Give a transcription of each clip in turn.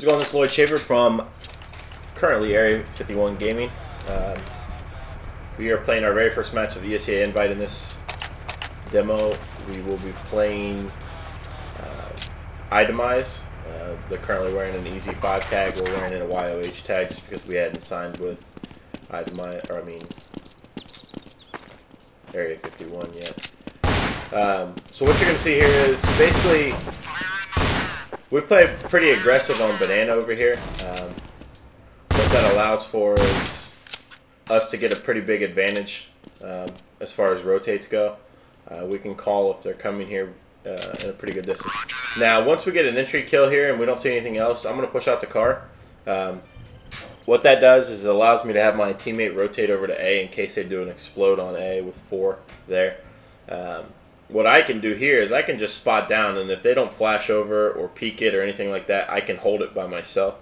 How's it going? This is Lloyd shaffeR from currently Area 51 Gaming. We are playing our very first match of ESEA Invite in this demo. We will be playing iDemise. They're currently wearing an EZ5 tag. We're wearing a YOH tag just because we hadn't signed with iDemise, or I mean Area 51 yet. So what you're going to see here is basically we play pretty aggressive on banana over here. What that allows for is us to get a pretty big advantage as far as rotates go. We can call if they're coming here in a pretty good distance. Now, once we get an entry kill here and we don't see anything else, I'm going to push out the car. What that does is it allows me to have my teammate rotate over to A in case they do an explode on A with 4 there. What I can do here is I can just spot down, and if they don't flash over or peek it or anything like that, I can hold it by myself.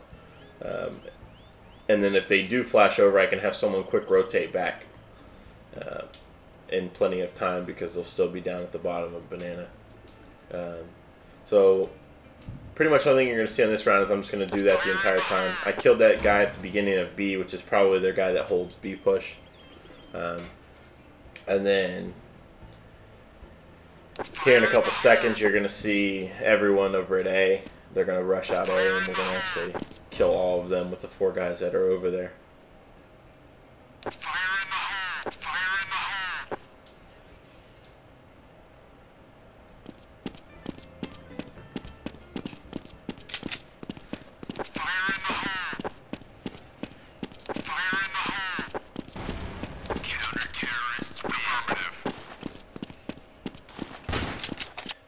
And then if they do flash over, I can have someone quick rotate back in plenty of time because they'll still be down at the bottom of banana. So pretty much the only thing you're going to see on this round is I'm just going to do that the entire time. I killed that guy at the beginning of B, which is probably their guy that holds B push. And then here in a couple seconds, you're going to see everyone over at A. They're going to rush out A, and we're going to actually kill all of them with the 4 guys that are over there.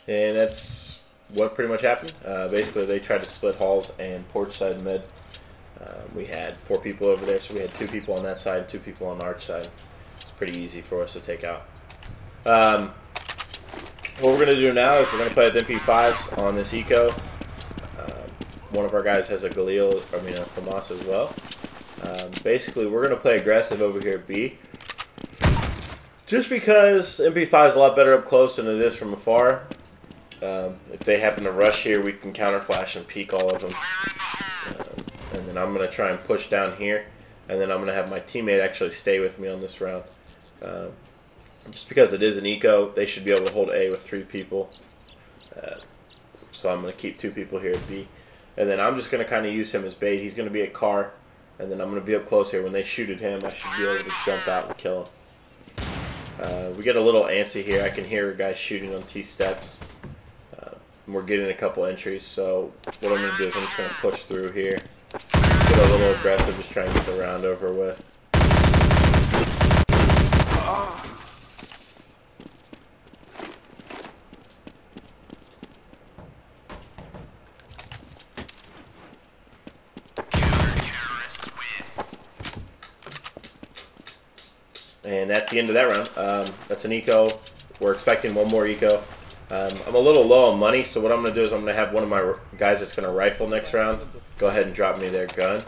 And that's what pretty much happened. Basically, they tried to split halls and porch side mid. We had 4 people over there, so we had 2 people on that side and 2 people on the arch side. It's pretty easy for us to take out. What we're going to do now is we're going to play with MP5s on this eco. One of our guys has a FAMAS as well. Basically, we're going to play aggressive over here at B. Just because MP5 is a lot better up close than it is from afar. If they happen to rush here, we can counter flash and peek all of them. And then I'm going to try and push down here. And then I'm going to have my teammate actually stay with me on this round. Just because it is an eco, they should be able to hold A with 3 people. So I'm going to keep 2 people here at B. And then I'm just going to kind of use him as bait. He's going to be at car. And then I'm going to be up close here. When they shoot at him, I should be able to jump out and kill him. We get a little antsy here. I can hear a guy shooting on T steps. We're getting a couple entries, so what I'm going to do is I'm just going to push through here. Get a little aggressive, just try and get the round over with. And that's the end of that round. That's an eco. We're expecting one more eco. I'm a little low on money, so what I'm going to do is I'm going to have one of my guys that's going to rifle next round go ahead and drop me their gun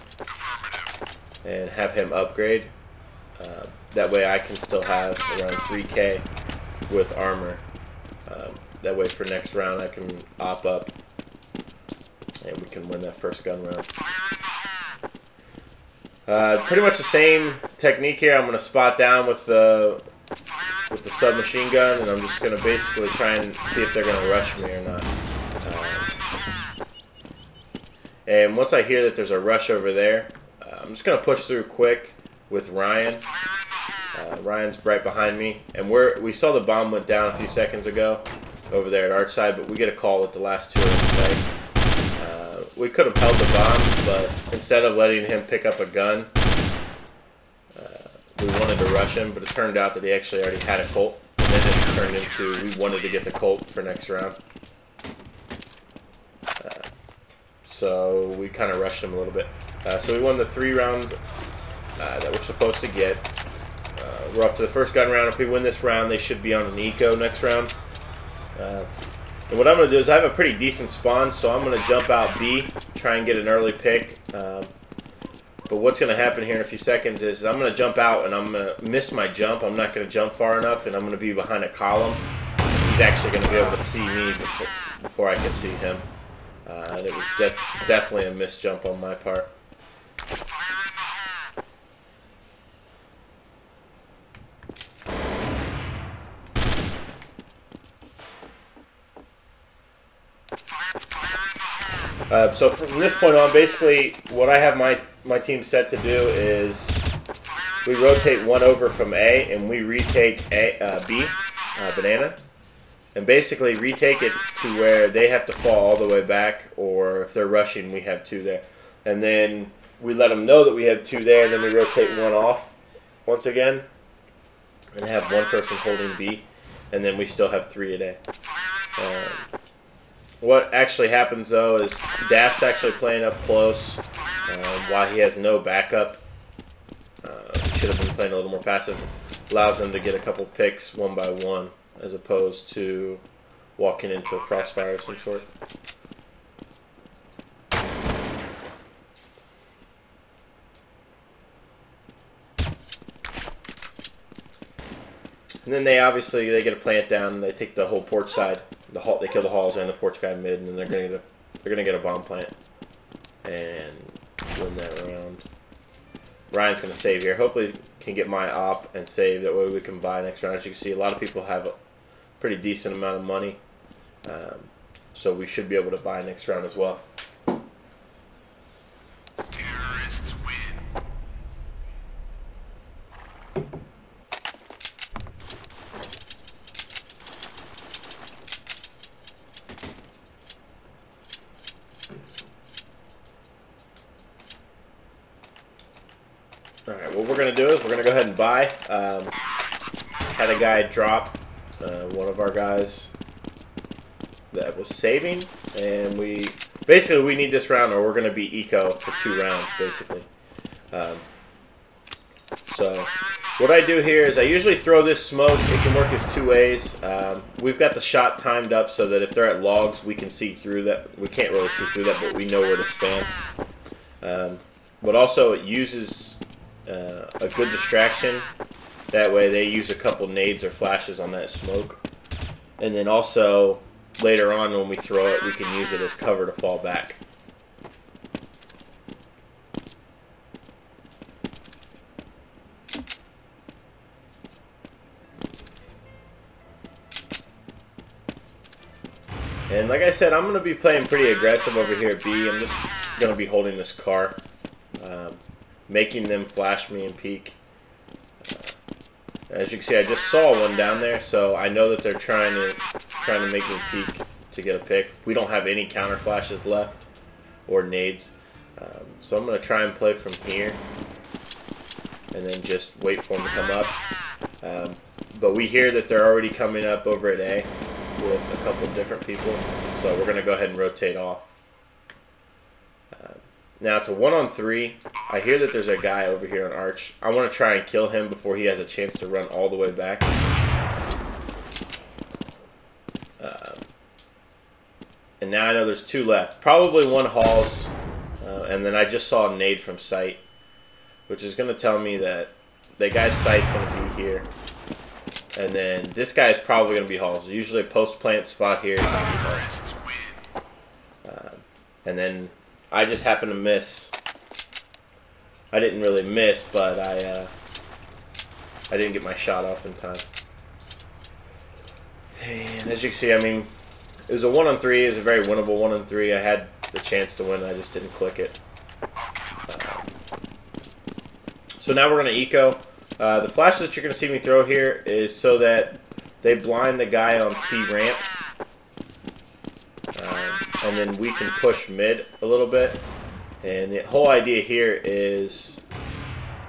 and have him upgrade. That way I can still have around 3K with armor. That way for next round I can op up and we can win that first gun round. Pretty much the same technique here. I'm going to spot down with the submachine gun, and I'm just going to basically try and see if they're going to rush me or not. And once I hear that there's a rush over there, I'm just going to push through quick with Ryan. Ryan's right behind me, and we saw the bomb went down a few seconds ago over there at arch side, but we get a call with the last 2 of the play. We could have held the bomb, but instead of letting him pick up a gun, we wanted to rush him, but it turned out that he actually already had a Colt. And then it turned into we wanted to get the Colt for next round. So we kind of rushed him a little bit. So we won the 3 rounds that we're supposed to get. We're up to the first gun round. If we win this round, they should be on an eco next round. And what I'm going to do is I have a pretty decent spawn, so I'm going to jump out B, try and get an early pick. But what's going to happen here in a few seconds is I'm going to jump out and I'm going to miss my jump. I'm not going to jump far enough, and I'm going to be behind a column. He's actually going to be able to see me before I can see him. And it was definitely a missed jump on my part. So from this point on, basically what I have my team set to do is we rotate one over from A and we retake B, banana, and basically retake it to where they have to fall all the way back, or if they're rushing, we have two there. And then we let them know that we have two there, and then we rotate one off once again and have one person holding B, and then we still have 3 a day. What actually happens though is Daft's actually playing up close while he has no backup. He should have been playing a little more passive. Allows them to get a couple picks one by one as opposed to walking into a crossfire of some sort. And then they get a plant down and they take the whole porch side. They kill the halls and the porch guy mid, and then they're gonna get a bomb plant and win that round. Ryan's gonna save here. Hopefully he can get my op and save. That way we can buy next round. As you can see, a lot of people have a pretty decent amount of money, so we should be able to buy next round as well. Terrorists win. Alright, what we're going to do is we're going to go ahead and buy. Had a guy drop, one of our guys that was saving, and we need this round or we're going to be eco for 2 rounds, basically. So what I do here is I usually throw this smoke. It can work as 2 ways. We've got the shot timed up so that if they're at logs, we can see through that. We can't really see through that, but we know where to spam. But also it uses a good distraction. That way they use a couple nades or flashes on that smoke. And then also later on when we throw it, we can use it as cover to fall back. And like I said, I'm going to be playing pretty aggressive over here at B. I'm just going to be holding this car, making them flash me and peek. As you can see, I just saw one down there, so I know that they're trying to make me peek to get a pick. We don't have any counter flashes left or nades, so I'm going to try and play from here and then just wait for them to come up. But we hear that they're already coming up over at A with a couple different people, so we're going to go ahead and rotate off. Now it's a 1-on-3. I hear that there's a guy over here on Arch. I want to try and kill him before he has a chance to run all the way back. And now I know there's 2 left. Probably one Halls, and then I just saw a nade from sight, which is going to tell me that the guy's sight's going to be here. And then this guy is probably going to be Halls. Usually a post-plant spot here. And then I just happened to miss. I didn't really miss, but I didn't get my shot off in time. And as you can see, I mean, it was a 1-on-3. It was a very winnable 1-on-3. I had the chance to win. I just didn't click it. So now we're going to eco. The flashes that you're going to see me throw here is so that they blind the guy on T ramp. And then we can push mid a little bit. And the whole idea here is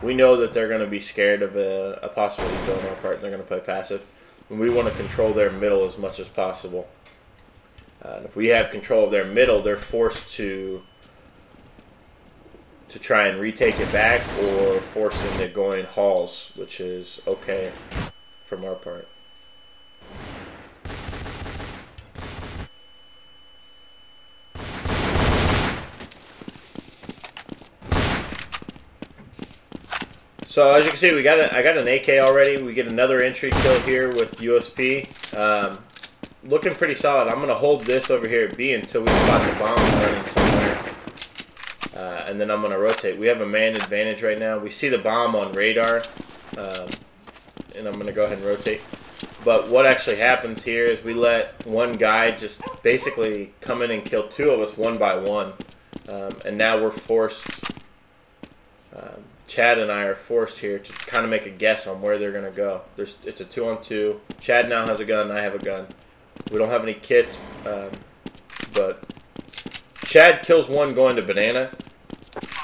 we know that they're going to be scared of a possible eco on our part, and they're going to play passive. And we want to control their middle as much as possible. And if we have control of their middle, they're forced to try and retake it back or force them to going Halls, which is okay from our part. So as you can see, I got an AK already. We get another entry kill here with USP. looking pretty solid. I'm going to hold this over here at B until we spot the bomb running somewhere. And then I'm going to rotate. We have a man advantage right now. We see the bomb on radar. And I'm going to go ahead and rotate. But what actually happens here is we let one guy just basically come in and kill two of us one by one. And now we're forced, Chad and I are forced here to kind of make a guess on where they're going to go. It's a 2-on-2. Chad now has a gun, I have a gun. We don't have any kits, but Chad kills one going to banana,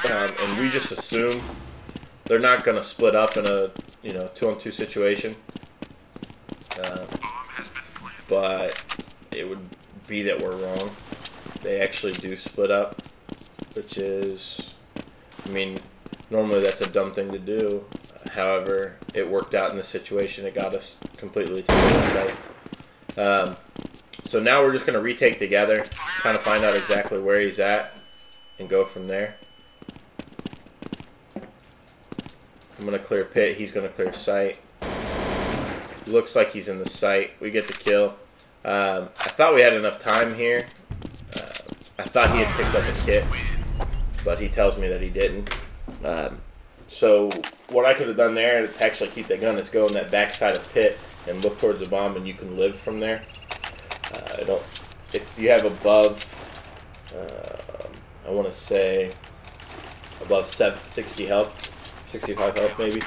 and we just assume they're not going to split up in a 2-on-2 situation. But it would be that we're wrong. They actually do split up, which is, I mean, normally that's a dumb thing to do. However, it worked out in this situation. It got us completely to the other side. So now we're just going to retake together, kind of find out exactly where he's at, and go from there. I'm going to clear pit. He's going to clear site. Looks like he's in the site. We get the kill. I thought we had enough time here. I thought he had picked up a kit, but he tells me that he didn't. So what I could have done there to actually keep that gun is go in that backside of pit and look towards the bomb, and you can live from there. If you have above, I want to say above 60 health, 65 health maybe,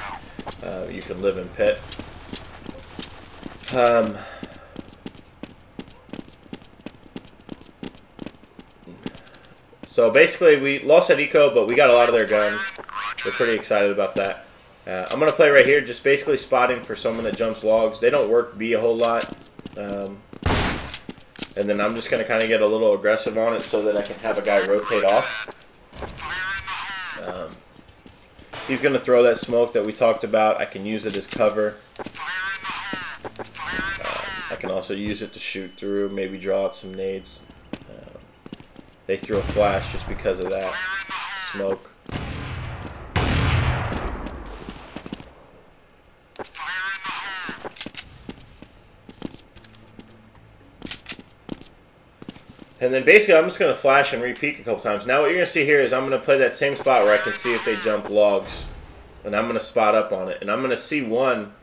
you can live in pit. So basically we lost that eco, but we got a lot of their guns. We're pretty excited about that. I'm going to play right here, just basically spotting for someone that jumps logs. They don't work B a whole lot. And then I'm just going to kind of get a little aggressive on it so that I can have a guy rotate off. He's going to throw that smoke that we talked about. I can use it as cover. I can also use it to shoot through, maybe draw out some nades. They threw a flash just because of that smoke. And then basically I'm just going to flash and re-peek a couple times. Now what you're going to see here is I'm going to play that same spot where I can see if they jump logs. And I'm going to spot up on it. And I'm going to see one,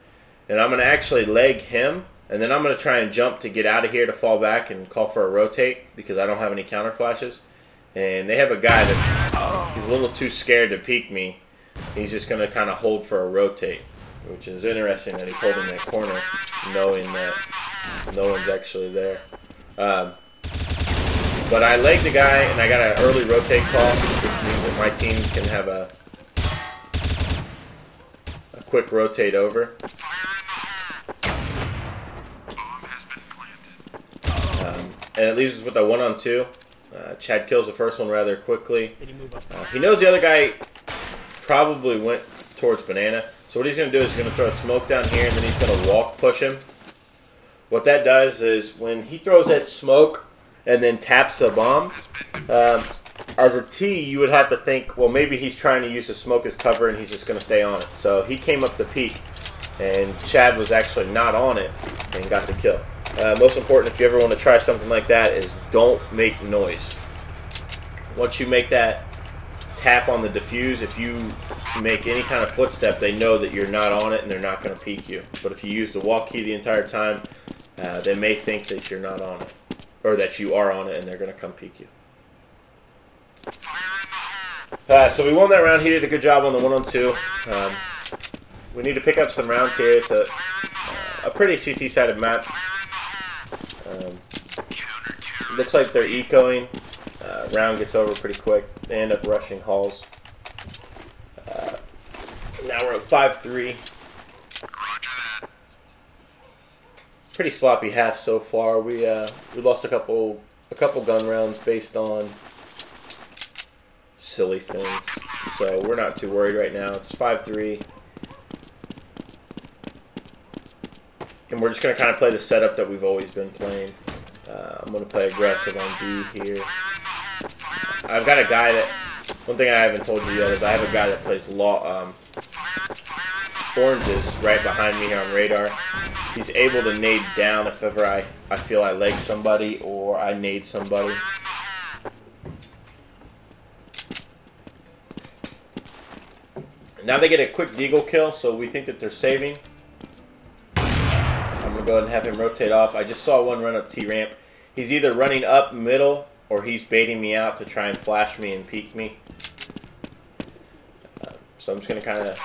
and I'm going to actually leg him. And then I'm going to try and jump to get out of here to fall back and call for a rotate because I don't have any counter flashes. And they have a guy that's he's a little too scared to peek me. He's just going to kind of hold for a rotate, which is interesting that he's holding that corner knowing that no one's actually there. But I legged the guy and I got an early rotate call, which means that my team can have a quick rotate over. And it leaves us with a 1-on-2. Chad kills the first one rather quickly. He knows the other guy probably went towards banana. So what he's going to do is he's going to throw a smoke down here, and then he's going to walk push him. What that does is when he throws that smoke and then taps the bomb, as a T, you would have to think, well, maybe he's trying to use the smoke as cover and he's just going to stay on it. So he came up the peak, and Chad was actually not on it and got the kill. Most important, if you ever want to try something like that, is don't make noise. Once you make that tap on the diffuse, if you make any kind of footstep, they know that you're not on it and they're not going to peek you. But if you use the walk key the entire time, they may think that you're not on it, or that you are on it, and they're going to come peek you. So we won that round. He did a good job on the 1-on-2. We need to pick up some rounds here. It's a pretty CT-sided map. Looks like they're ecoing. Round gets over pretty quick. They end up rushing halls. Now we're at 5-3. Pretty sloppy half so far. We lost a couple gun rounds based on silly things. So we're not too worried right now. It's 5-3. And we're just going to kind of play the setup that we've always been playing. I'm going to play aggressive on B here. I've got a guy that, one thing I haven't told you yet is I have a guy that plays oranges right behind me here on radar. he's able to nade down if ever I feel I leg somebody or I nade somebody. Now they get a quick deagle kill, so we think that they're saving. I'm going to go ahead and have him rotate off. I just saw one run up T-ramp. He's either running up middle or he's baiting me out to try and flash me and peek me. So I'm just going to kind of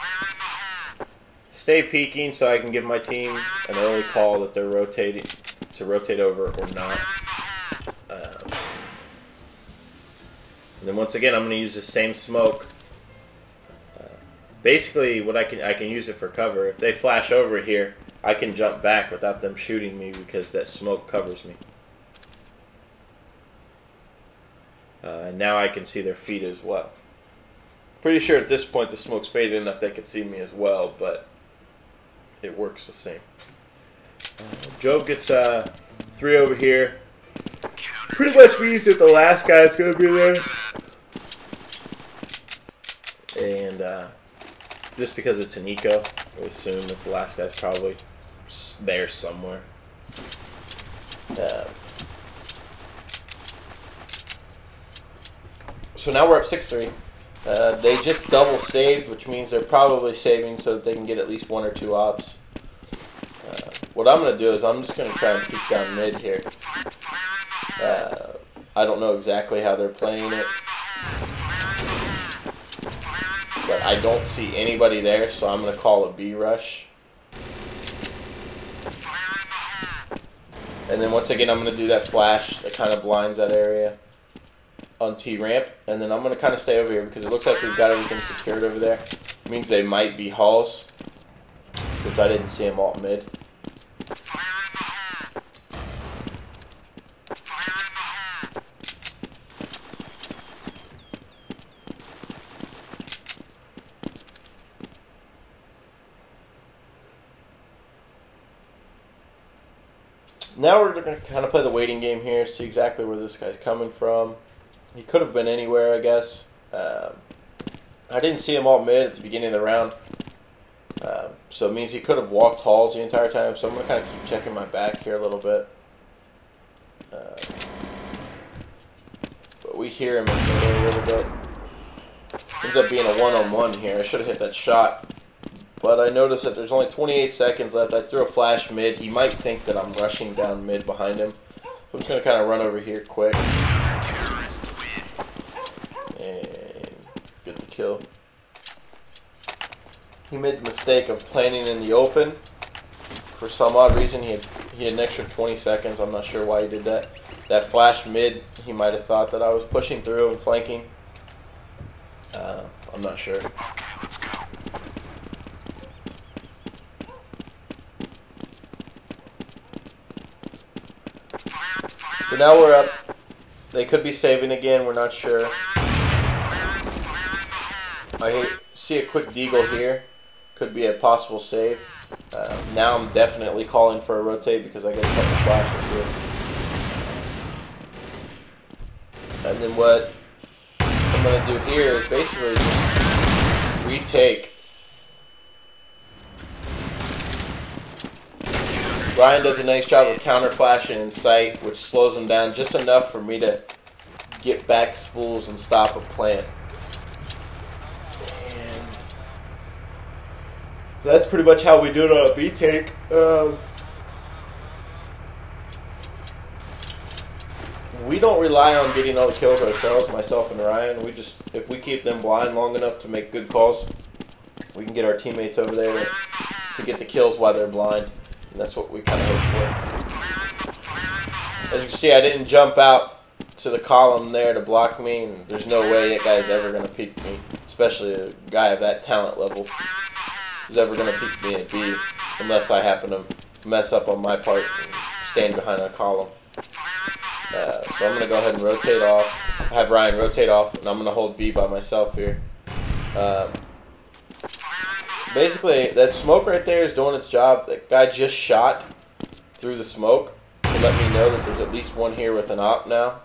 stay peeking so I can give my team an early call that they're rotating, to rotate over or not. And then once again, I'm going to use the same smoke. Basically, what I can use it for cover. If they flash over here, I can jump back without them shooting me because that smoke covers me. And now I can see their feet as well. Pretty sure at this point the smoke's faded enough they can see me as well, but it works the same. Joe gets 3 over here. Pretty much means that the last guy's going to be there. And just because it's an eco, we assume that the last guy's probably there somewhere. So now we're up 6-3. They just double saved, which means they're probably saving so that they can get at least 1 or 2 ops. What I'm going to do is I'm just going to try and peek down mid here. I don't know exactly how they're playing it, but I don't see anybody there, so I'm going to call a B rush. And then once again, I'm going to do that flash that kind of blinds that area on T-ramp. And then I'm going to kind of stay over here because it looks like we've got everything secured over there. It means they might be halls, since I didn't see them alt mid. Now we're going to kind of play the waiting game here, see exactly where this guy's coming from. He could have been anywhere, I guess. I didn't see him alt mid at the beginning of the round. So it means he could have walked halls the entire time. So I'm going to kind of keep checking my back here a little bit. But we hear him in the middle a little bit. Ends up being a one-on-one here. I should have hit that shot. But I noticed that there's only 28 seconds left. I threw a flash mid. He might think that I'm rushing down mid behind him. So I'm just going to kind of run over here quick. And get the kill. He made the mistake of planning in the open. For some odd reason, he had an extra 20 seconds. I'm not sure why he did that. That flash mid, he might have thought that I was pushing through and flanking. I'm not sure. Okay, let's go. So now we're up. They could be saving again. We're not sure. I see a quick deagle here. Could be a possible save. Now I'm definitely calling for a rotate because I get a couple flashes here. And then what I'm going to do here is basically just retake. Ryan does a nice job of counter flashing in sight, which slows him down just enough for me to get back spools and stop a plant. And that's pretty much how we do it on a B take. We don't rely on getting all the kills ourselves, myself and Ryan. If we keep them blind long enough to make good calls, we can get our teammates over there to get the kills while they're blind. And that's what we kind of hope for. As you can see, I didn't jump out to the column there to block me, and there's no way that guy's ever going to peek me, especially a guy of that talent level is ever going to peek me at B unless I happen to mess up on my part and stand behind a column. So I'm going to go ahead and rotate off, have Ryan rotate off, and I'm going to hold B by myself here. Basically, that smoke right there is doing its job. That guy just shot through the smoke to let me know that there's at least one here with an op now.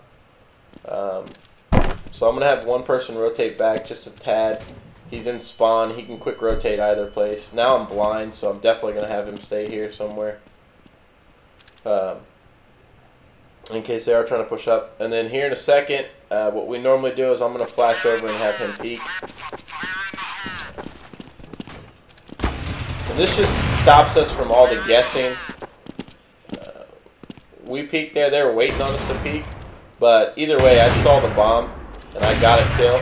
So I'm going to have one person rotate back just a tad. He's in spawn. He can quick rotate either place. Now I'm blind, so I'm definitely going to have him stay here somewhere. in case they are trying to push up. And then here in a second, what we normally do is I'm going to flash over and have him peek. And this just stops us from all the guessing. We peeked there. They were waiting on us to peek. But either way, I saw the bomb, and I got a kill.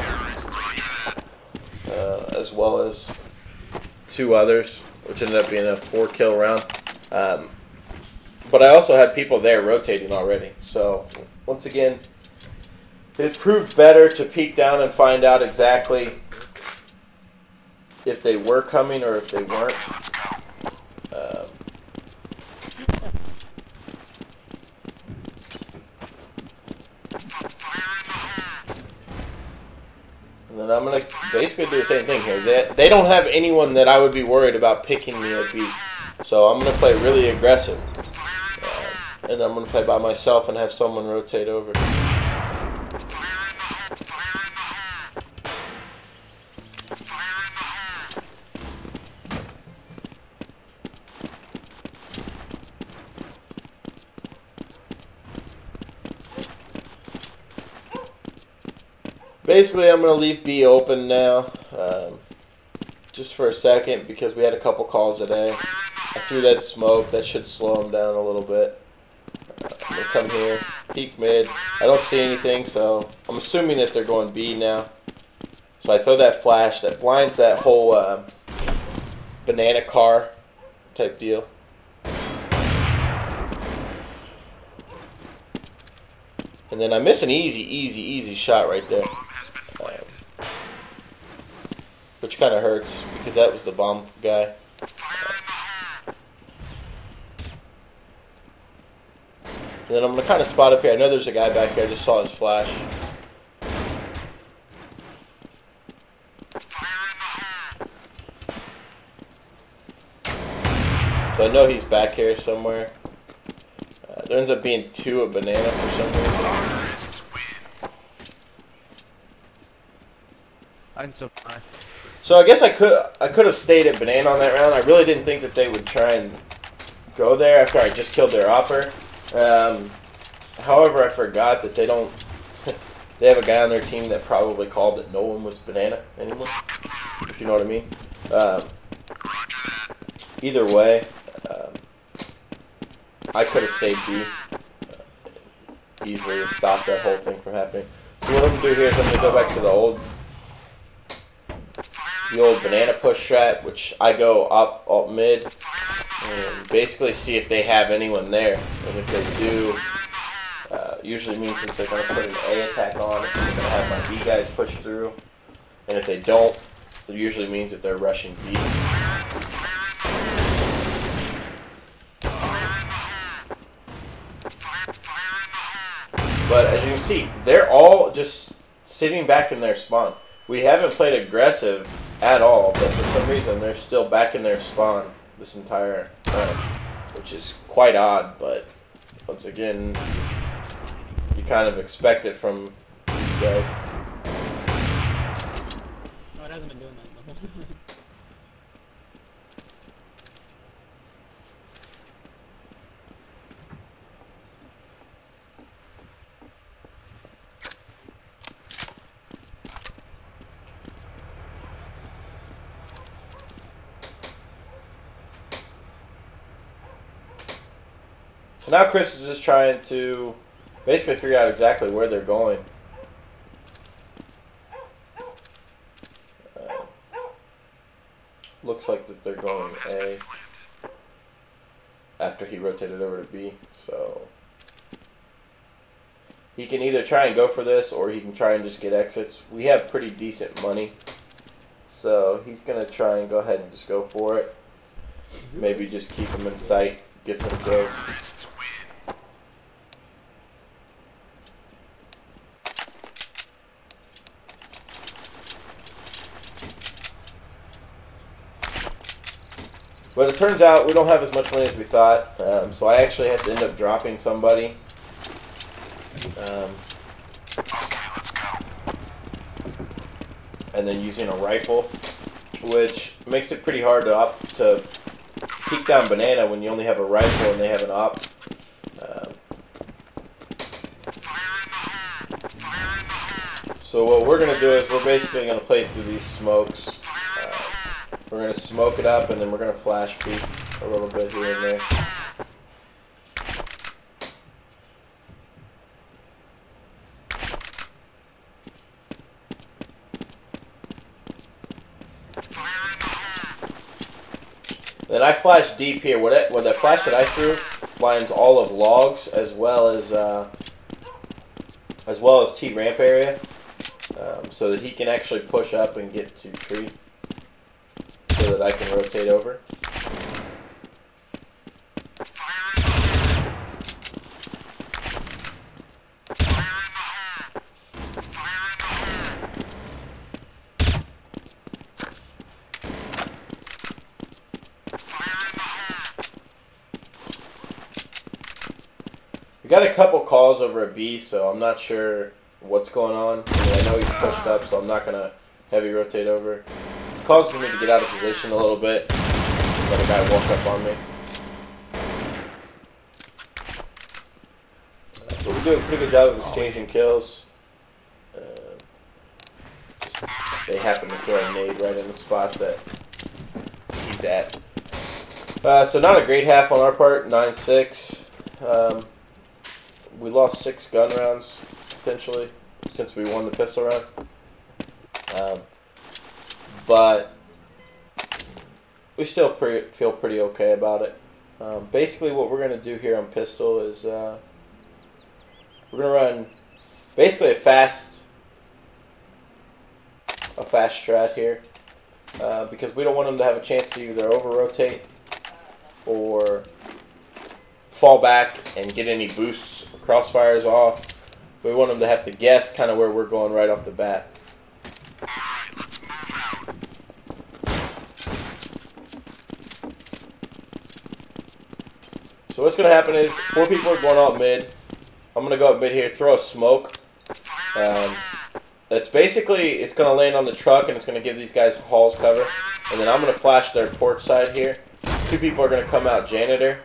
As well as 2 others, which ended up being a 4-kill round. But I also had people there rotating already. So, once again, it proved better to peek down and find out exactly if they were coming or if they weren't. And then I'm going to basically do the same thing here. They don't have anyone that I would be worried about picking me at B. So I'm going to play really aggressive. And I'm going to play by myself and have someone rotate over. Basically, I'm going to leave B open now, just for a second, because we had a couple calls today. I threw that smoke. That should slow them down a little bit. I'm going to come here, peek mid. I don't see anything, so I'm assuming that they're going B now. So I throw that flash. That blinds that whole banana car type deal. And then I miss an easy shot right there. Which kind of hurts, because that was the bomb guy. And then I'm going to kind of spot up here. I know there's a guy back here. I just saw his flash. So I know he's back here somewhere. There ends up being 2 of banana for some reason. So I guess I could have stayed at banana on that round. I really didn't think that they would try and go there after I just killed their opper. However, I forgot that they don't. They have a guy on their team that probably called that no one was banana anymore. If you know what I mean. Either way, I could have stayed B easily and stopped that whole thing from happening. So what I'm gonna do here is I'm gonna go back to the old banana push strat, which I go up alt mid and basically see if they have anyone there. And if they do, usually means that they're going to put an A attack on, they're going to have my B guys push through. And if they don't, it usually means that they're rushing B. But as you can see, they're all just sitting back in their spawn. We haven't played aggressive at all, but for some reason they're still back in their spawn this entire time, which is quite odd, but once again, you kind of expect it from these guys. No, it hasn't been doing that. So now Chris is just trying to basically figure out exactly where they're going. Looks like that they're going A after he rotated over to B. So he can either try and go for this or he can try and just get exits. We have pretty decent money. So he's going to try and go ahead and just go for it. Maybe just keep him in sight, get some kills. But it turns out we don't have as much money as we thought, so I actually have to end up dropping somebody. Okay, let's go. And then using a rifle, which makes it pretty hard to peek down banana when you only have a rifle and they have an op. So what we're going to do is we're basically going to play through these smokes. We're going to smoke it up, and then we're going to flash peek a little bit here and there. Then I flash deep here. What the flash that I threw blinds all of logs as well as T ramp area, so that he can actually push up and get to tree, so that I can rotate over. We got a couple calls over a B, so I'm not sure what's going on. I know he's pushed up, so I'm not going to heavy rotate over. It causes me to get out of position a little bit. Let a guy walk up on me. But we do a pretty good job of exchanging kills. They happen to throw a nade right in the spot that he's at. So not a great half on our part, 9-6. We lost 6 gun rounds, potentially, since we won the pistol round. But we still feel pretty okay about it. Basically, what we're going to do here on pistol is we're going to run basically a fast strat here, because we don't want them to have a chance to either over-rotate or fall back and get any boosts or crossfires off. We want them to have to guess kind of where we're going right off the bat. Alright, let's move out. So what's going to happen is 4 people are going out mid. I'm going to go up mid here, throw a smoke. That's basically, it's going to land on the truck and it's going to give these guys halls cover. And then I'm going to flash their porch side here. 2 people are going to come out janitor.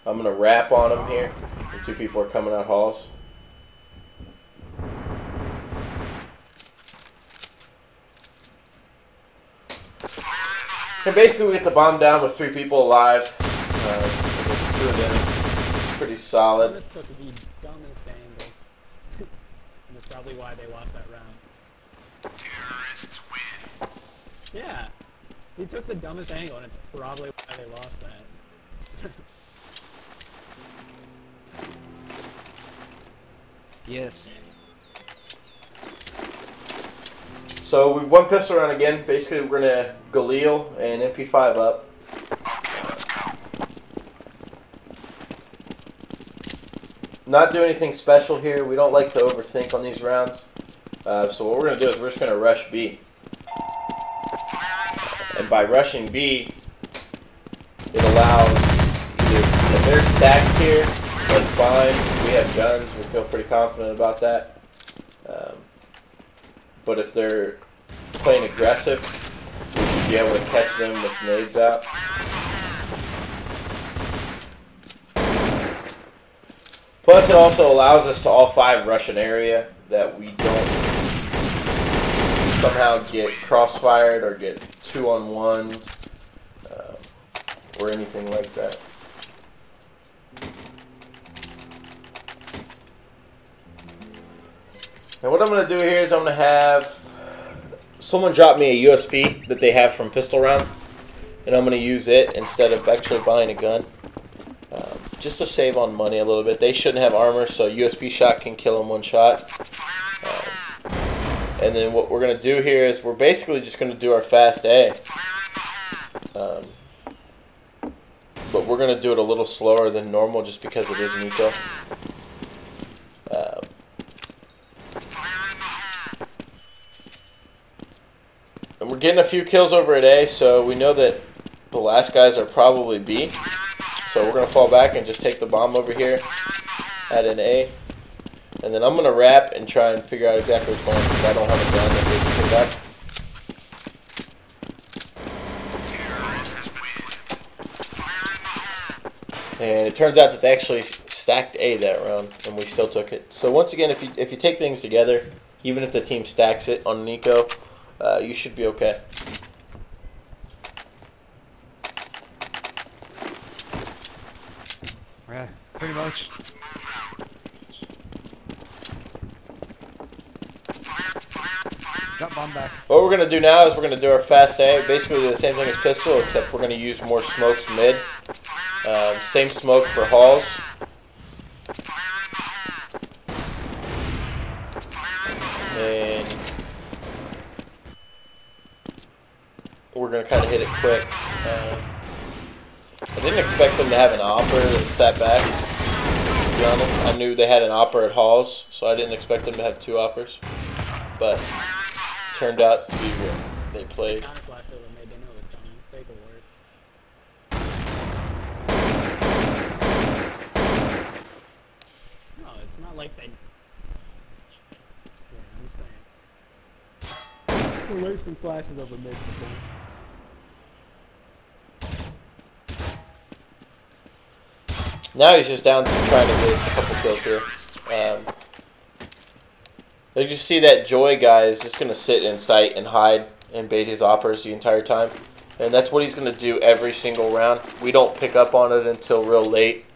I'm going to wrap on them here. And 2 people are coming out halls. And basically we get the bomb down with 3 people alive. 2 of them. Pretty solid. This took the dumbest angle. And that's probably why they lost that round. Terrorists win. Yeah. He took the dumbest angle and it's probably why they lost that. Yes. So we won pistol round again. Basically we're going to Galil and MP5 up. Okay, let's go. Not do anything special here. We don't like to overthink on these rounds. So what we're going to do is we're just going to rush B. And by rushing B, it allows either, if they're stacked here, that's fine. We have guns. We feel pretty confident about that. But if they're playing aggressive, we should be able to catch them with nades out. Plus, it also allows us to all 5 rush an area that we don't somehow get crossfired or get 2-on-1 or anything like that. And what I'm going to do here is I'm going to have someone drop me a USB that they have from pistol round, and I'm going to use it instead of actually buying a gun, just to save on money a little bit. They shouldn't have armor, so USB shot can kill them 1 shot. And then what we're going to do here is we're basically just going to do our fast A. But we're going to do it a little slower than normal just because it is Nico. And we're getting a few kills over at A, so we know that the last guys are probably B. So we're going to fall back and just take the bomb over here at an A. And then I'm going to wrap and try and figure out exactly which one, because I don't have a gun that they can pick up. And it turns out that they actually stacked A that round, and we still took it. So once again, if you take things together, even if the team stacks it on an eco, you should be okay. Yeah, pretty much. Let's move out. Got bomb back. What we're going to do now is we're going to do our fast A. Basically the same thing as pistol, except we're going to use more smokes mid. Same smoke for halls. And we're going to kind of hit it quick. I didn't expect them to have an opper that sat back, to be honest. I knew they had an opper at halls, so I didn't expect them to have two oppers. But it turned out to be what they played. Counter flash over mid, they know it's coming. Take a word. No, it's not like they... Yeah, I'm saying. We're wasting flashes over mid before. Now he's just down to trying to get a couple kills here. As you see, that Joy guy is just going to sit in sight and hide and bait his oppers the entire time. And that's what he's going to do every single round. We don't pick up on it until real late.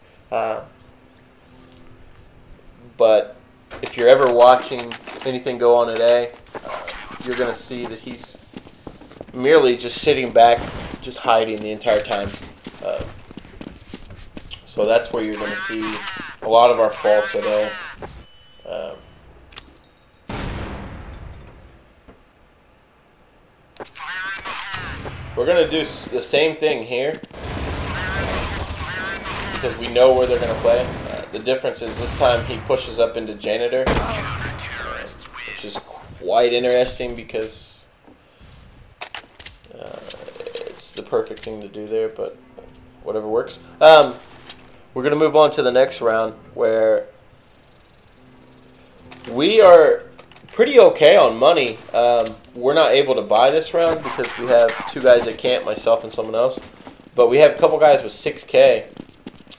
But if you're ever watching anything go on at A, you're going to see that he's merely just sitting back, just hiding the entire time. So that's where you're going to see a lot of our faults at A. We're going to do the same thing here because we know where they're going to play. The difference is this time he pushes up into janitor, which is quite interesting because it's the perfect thing to do there, but whatever works. We're going to move on to the next round where we are pretty okay on money. We're not able to buy this round because we have two guys that can't, myself and someone else. But we have a couple guys with 6K,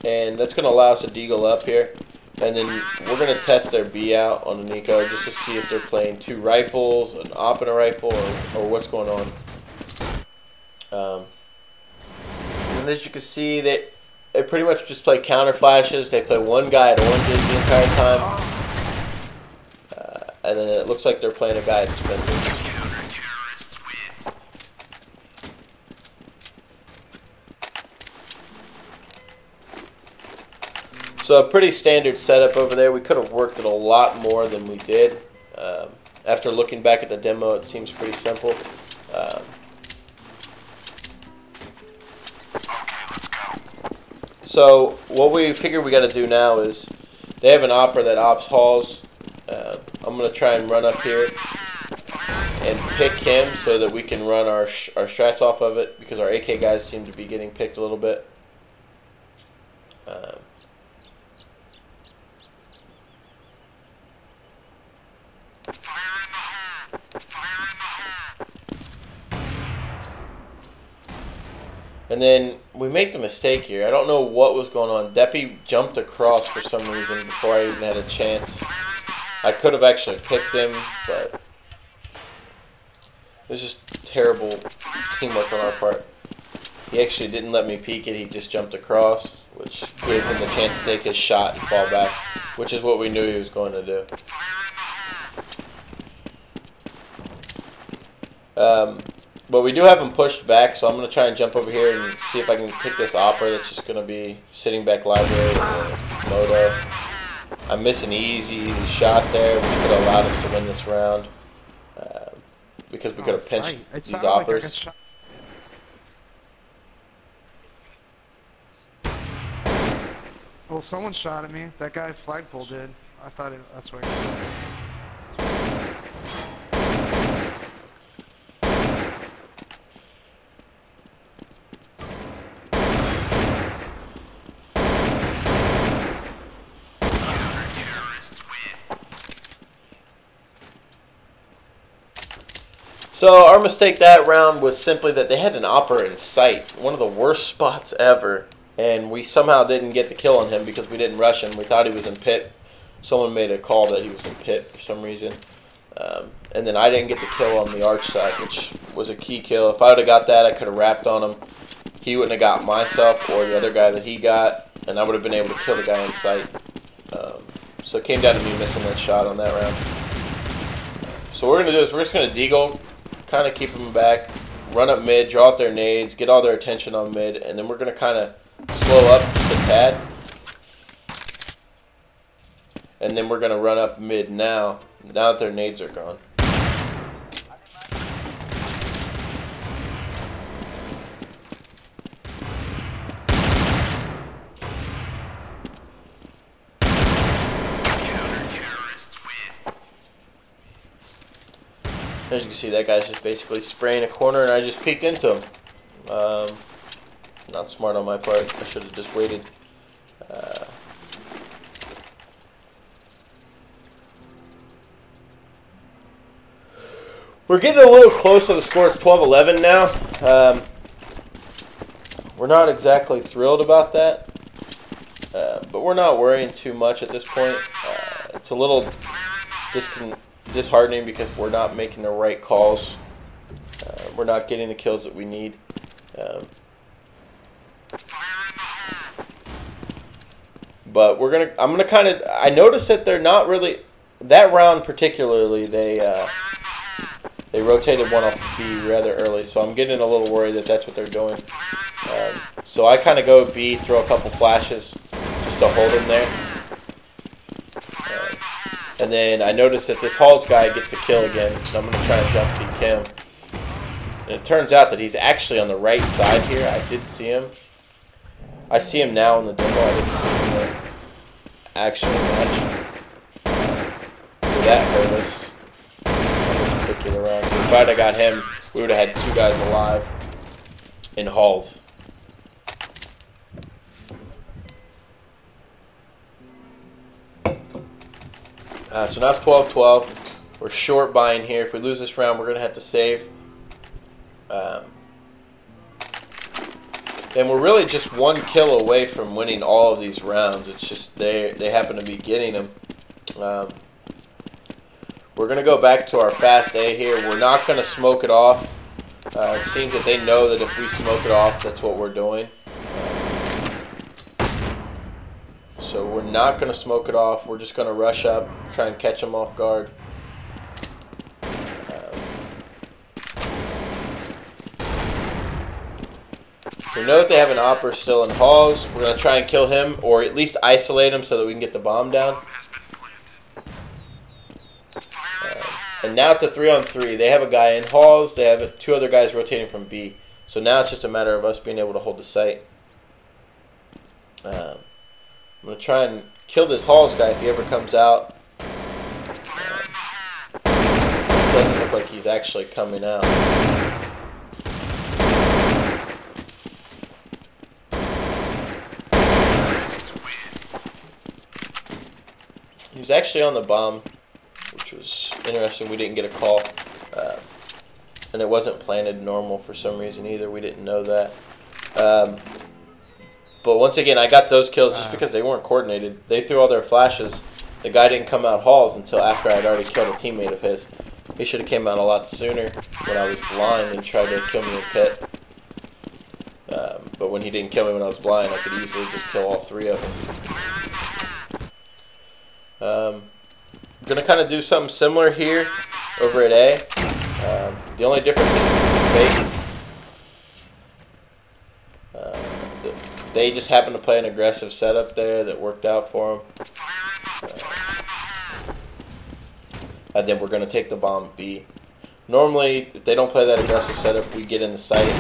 and that's going to allow us to deagle up here. And then we're going to test their B out on an eco just to see if they're playing two rifles, an op and a rifle, or what's going on. And as you can see, they pretty much just play counter flashes. They play one guy at oranges the entire time. And then it looks like they're playing a guy at Spencer. So a pretty standard setup over there. We could have worked it a lot more than we did. After looking back at the demo, it seems pretty simple. So what we figure we got to do now is they have an opera that ops halls. I'm going to try and run up here and pick him so that we can run our strats off of it because our AK guys seem to be getting picked a little bit. And then we make the mistake here. I don't know what was going on. Deppy jumped across for some reason before I even had a chance. I could have actually picked him, but it was just terrible teamwork on our part. He actually didn't let me peek it. He just jumped across, which gave him the chance to take his shot and fall back, which is what we knew he was going to do. But we do have him pushed back, so I'm going to try and jump over here and see if I can pick this opera that's just going to be sitting back library or moto. I miss an easy shot there, which could have allowed us to win this round because we could have pinched these operas. Well, someone shot at me. That guy flagpole did. I thought that's where. So our mistake that round was simply that they had an opera in sight. One of the worst spots ever. and we somehow didn't get the kill on him because we didn't rush him. We thought he was in pit. Someone made a call that he was in pit for some reason. And then I didn't get the kill on the arch side, which was a key kill. If I would have got that, I could have wrapped on him. He wouldn't have got myself or the other guy that he got, and I would have been able to kill the guy in sight. So it came down to me missing that shot on that round. So what we're going to do is we're just going to deagle, kind of keep them back, run up mid, draw out their nades, get all their attention on mid, and then we're going to kind of slow up just a tad. And then we're going to run up mid now that their nades are gone. As you can see, that guy's just basically spraying a corner, and I just peeked into him. Not smart on my part. I should have just waited. We're getting a little close to the score. It's 12-11 now. We're not exactly thrilled about that, but we're not worrying too much at this point. It's a little disheartening because we're not making the right calls. We're not getting the kills that we need. But I'm gonna kind of. I noticed that they're not really that round particularly. They rotated one off B rather early, so I'm getting a little worried that that's what they're doing. So I kind of go B, throw a couple flashes just to hold him there. And then I notice that this Halls guy gets a kill again, and I'm going to try and jump peek him. And it turns out that he's actually on the right side here. I did see him. I see him now in the demo. I didn't see him in the actual match. So that hurt us on this particular round. If I'd have got him, we would have had 2 guys alive in Halls. So now it's 12-12. We're short buying here. If we lose this round, we're going to have to save. And we're really just 1 kill away from winning all of these rounds. It's just they happen to be getting them. We're going to go back to our fast A here. We're not going to smoke it off. It seems that they know that if we smoke it off, that's what we're doing. So we're not going to smoke it off. We're just going to rush up, try and catch them off guard. We know that they have an opper still in Halls. We're going to try and kill him, or at least isolate him so that we can get the bomb down. And now it's a 3-on-3. They have a guy in Halls. They have 2 other guys rotating from B. So now it's just a matter of us being able to hold the site. I'm going to try and kill this Halls guy if he ever comes out. It doesn't look like he's actually coming out. He was actually on the bomb, which was interesting. We didn't get a call. And it wasn't planted normal for some reason either. We didn't know that. But once again, I got those kills just because they weren't coordinated. They threw all their flashes. The guy didn't come out Halls until after I'd already killed a teammate of his. He should have came out a lot sooner when I was blind and tried to kill me in pit. But when he didn't kill me when I was blind, I could easily just kill all 3 of them. I'm going to kind of do something similar here over at A. The only difference is fake. They just happened to play an aggressive setup there that worked out for them. And then we're going to take the bomb B. Normally, if they don't play that aggressive setup, we get in the site.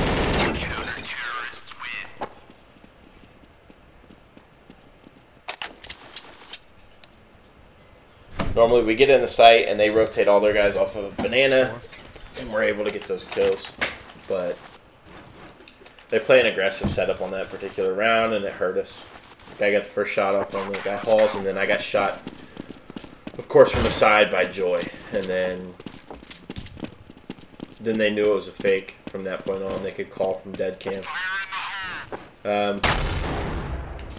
Normally, we get in the site and they rotate all their guys off of a banana, and we're able to get those kills. But they play an aggressive setup on that particular round, and it hurt us. The guy got the first shot off on the guy Halls, and then I got shot, of course, from the side by Joy. And then they knew it was a fake from that point on. They could call from dead cam.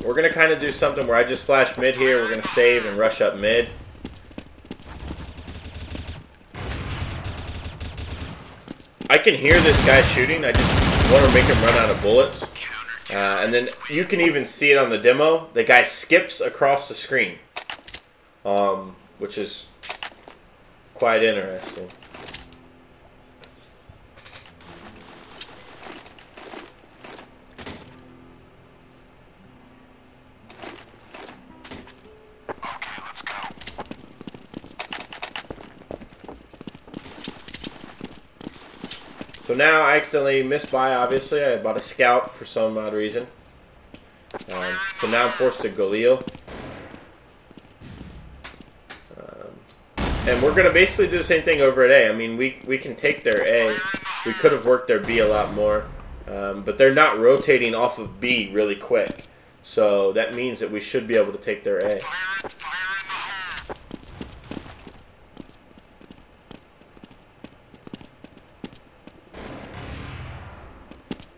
We're going to kind of do something where I just flash mid here. We're going to save and rush up mid. I can hear this guy shooting. I just want to make him run out of bullets. And then you can even see it on the demo. The guy skips across the screen, which is quite interesting. So now I accidentally missed by, obviously. I bought a scout for some odd reason. So now I'm forced to Galil. And we're going to basically do the same thing over at A. I mean, we can take their A. We could have worked their B a lot more. But they're not rotating off of B really quick. So that means that we should be able to take their A.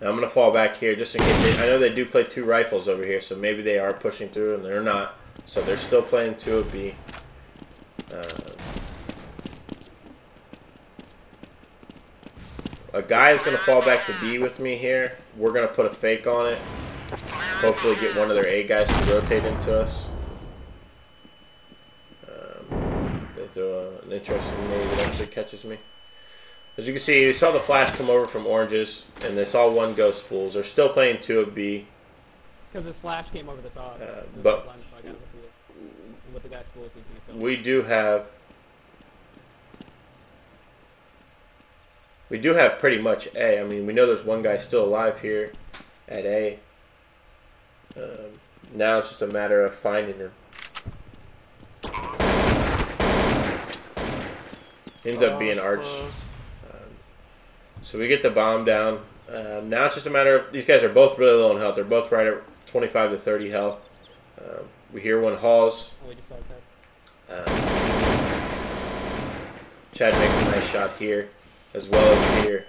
Now I'm going to fall back here just in case. I know they do play 2 rifles over here, so maybe they are pushing through and they're not. So they're still playing 2 of B. A guy is going to fall back to B with me here. We're going to put a fake on it. Hopefully get one of their A guys to rotate into us. They throw an interesting nade that actually catches me. As you can see, we saw the flash come over from oranges, and they saw 1 ghost spools. They're still playing 2 of B. Because the slash came over the top. But with the guy's spools, he's gonna kill him. We do have pretty much A. I mean, we know there's 1 guy still alive here at A. Now it's just a matter of finding him. Ends up being Arch. So we get the bomb down. Now it's just a matter of, these guys are both really low in health. They're both right at 25 to 30 health. We hear 1 Halls. Oh, we just saw his head. Chad makes a nice shot here, as well as here.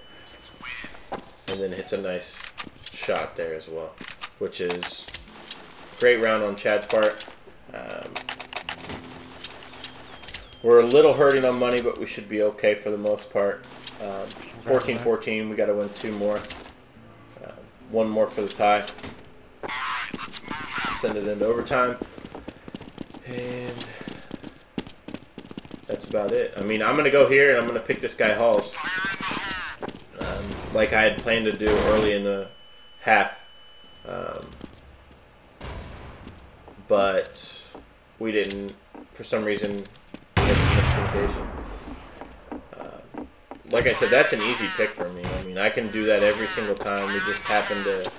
And then hits a nice shot there as well, which is a great round on Chad's part. We're a little hurting on money, but we should be okay for the most part. 14-14, we got to win 2 more. 1 more for the tie. Send it into overtime. And that's about it. I mean, I'm going to go here and I'm going to pick this guy Halls. Like I had planned to do early in the half. But we didn't, for some reason, get miscommunication. Like I said, that's an easy pick for me. I mean, I can do that every single time. We just happen to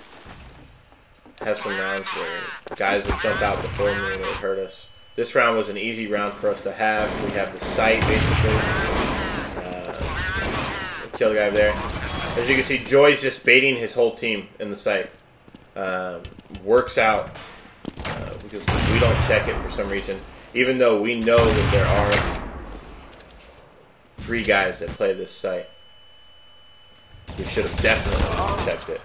have some rounds where guys would jump out before me and it would hurt us. This round was an easy round for us to have. We have the sight, basically. Kill the guy over there. As you can see, Joy's just baiting his whole team in the sight. Works out because we don't check it for some reason. Even though we know that there are 3 guys that play this site. We should have definitely checked it.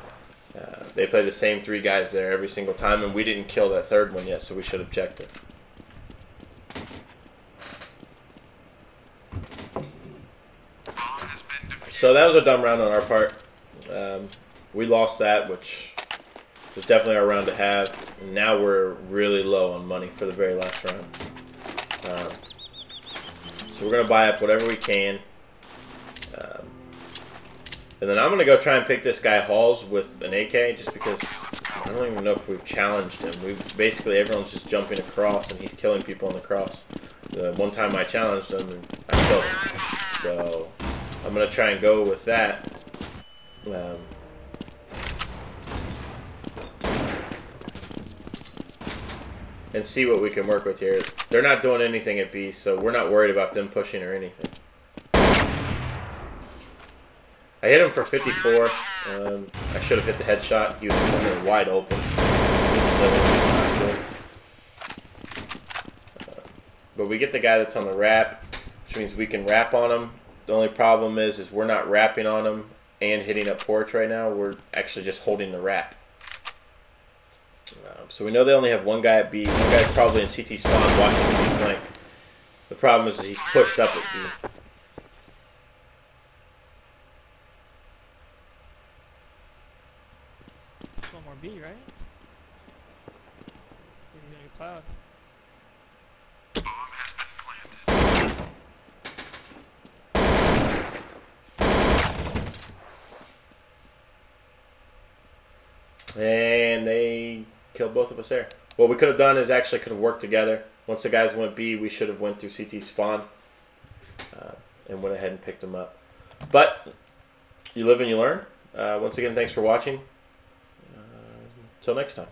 They play the same 3 guys there every single time, and we didn't kill that 3rd one yet, so we should have checked it. So that was a dumb round on our part. We lost that, which was definitely our round to have. And now we're really low on money for the very last round. So we're going to buy up whatever we can. And then I'm going to go try and pick this guy Halls with an AK just because I don't even know if we've challenged him. Basically, everyone's just jumping across and he's killing people on the cross. The one time I challenged him, and I killed him. So I'm going to try and go with that. And see what we can work with here. They're not doing anything at B, so we're not worried about them pushing or anything. I hit him for 54. I should have hit the headshot. He was coming wide open. But we get the guy that's on the wrap, which means we can wrap on him. The only problem is we're not wrapping on him and hitting up porch right now. We're actually just holding the wrap. So we know they only have one guy at B. One guy's probably in CT spawn watching the B flank. The problem is that he's pushed up at B. One more B, right? He's gonna get cloud. And they killed both of us there. What we could have done is actually could have worked together. Once the guys went B, we should have went through CT spawn and went ahead and picked them up. But you live and you learn. Once again, thanks for watching. Until next time.